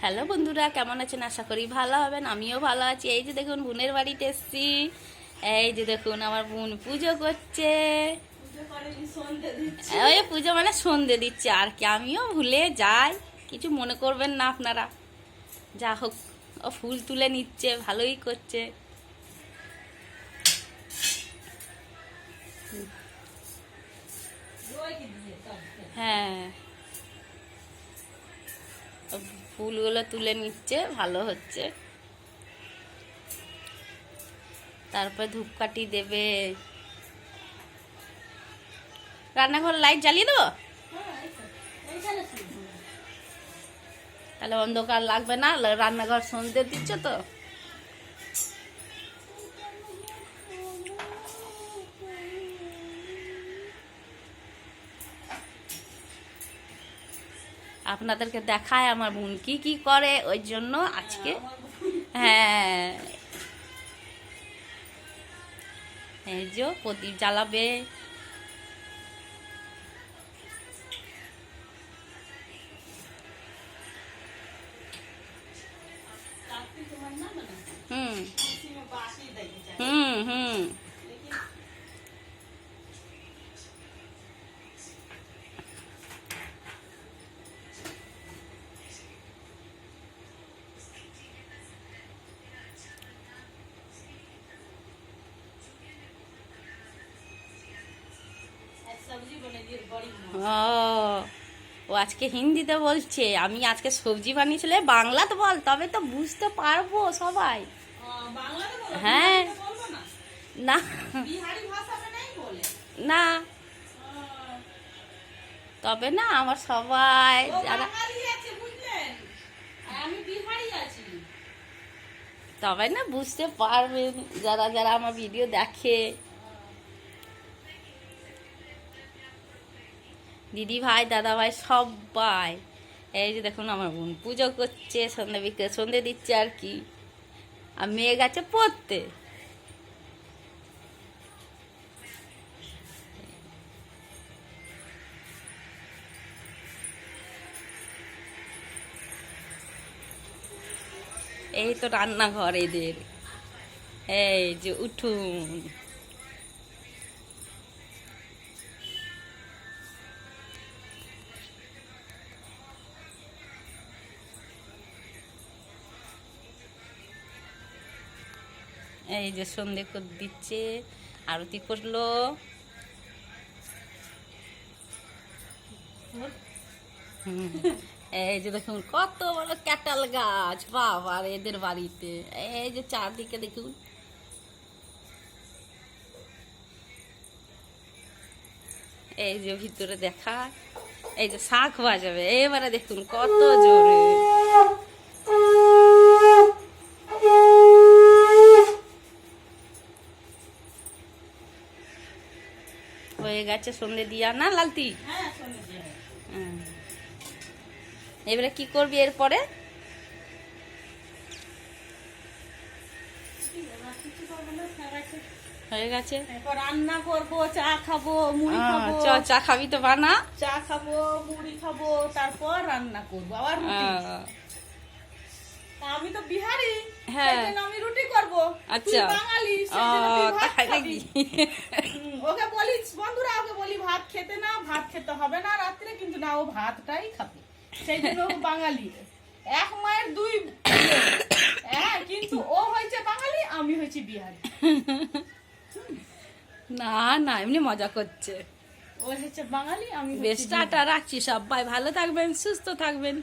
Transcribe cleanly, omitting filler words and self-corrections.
Hello বন্ধুরা, কেমন আছেন? আশা করি ভালো হবেন। আমিও ভালো আছি। এই যে দেখুন বোনের বাড়িতে এসছি। এই যে দেখুন আমার বোন পুজো করছে। ওই পুজো মানে সন্ধে দিচ্ছে আর কি, আমিও ভুলে যাই, কিছু মনে করবেন না আপনারা। যা হোক, ও ফুল তুলে নিচ্ছে, ভালোই করছে। হ্যাঁ, ফুলগুলো তুলে নিচ্ছে, ভালো হচ্ছে। তারপর ধূপকাঠি দেবে। রান্নাঘর লাইট জ্বালিয়ে দেবো, তাহলে অন্ধকার লাগবে না। রান্নাঘর সন্ধে দিচ্ছ তো। আপনাদেরকে দেখায় আমার বোন কি কি করে, ওই জন্য আজকে। হ্যাঁ, এই যে প্রদীপ জ্বালাবে। হুম হুম হুম ও আজকে হিন্দিতে বলছে, আমি আজকে সবজি বানিয়েছিলে বাংলাতে বল, তবে তো বুঝতে পারবো সবাই। হ্যাঁ, না না, তবে না আমার সবাই যারা, তবে না বুঝতে পারবেন যারা যারা আমার ভিডিও দেখে। দিদি ভাই, দাদা ভাই, সবাই। এই যে দেখুন আমার বোন পুজো করছে, সন্ধে বিকেল সন্ধে দিচ্ছে আর কি। আর মেয়ে গেছে পড়তে। এই তো রান্নাঘর এদের। এই যে উঠুন। এই যে সন্ধে করে দিচ্ছে, আরতি করলো। এই যে দেখুন কত বড় ক্যাটাল গাছ, বাবা এদের বাড়িতে। এই যে চারদিকে দেখুন। এই যে ভিতরে দেখা, এই যে শাঁখ বাজাবে এবারে, দেখুন কত জোরে। হয়ে গেছে সন্ধে দিয়া না লালতি? এবারে কি করবি এরপরে? হয়ে গেছে, রান্না করবো, চা খাবো, মুড়ি খাবো। চা খাবি তো বানা। চা খাবো, মুড়ি খাবো, তারপর রান্না করবো আবার রুটি। আমি তো বিহারি, হ্যাঁ, আমি রুটি করবো। আচ্ছা, বাঙালি, তাই নাকি? ওকে বলি বন্ধুরা, ওকে বলি ভাত খেতে না, ভাত খেতে হবে না রাত্রে, কিন্তু না, ও ভাতটাই খাবে। সেই জন্য ও বাঙালি, এক মায়ের দুই। হ্যাঁ, কিন্তু ও হয়েছে বাঙালি, আমি হয়েছি বিহারি। না না, এমনি মজা করছে। ও হচ্ছে বাঙালি, আমি বেশ, টাটা, রাখছি। সবাই ভালো থাকবেন, সুস্থ থাকবেন।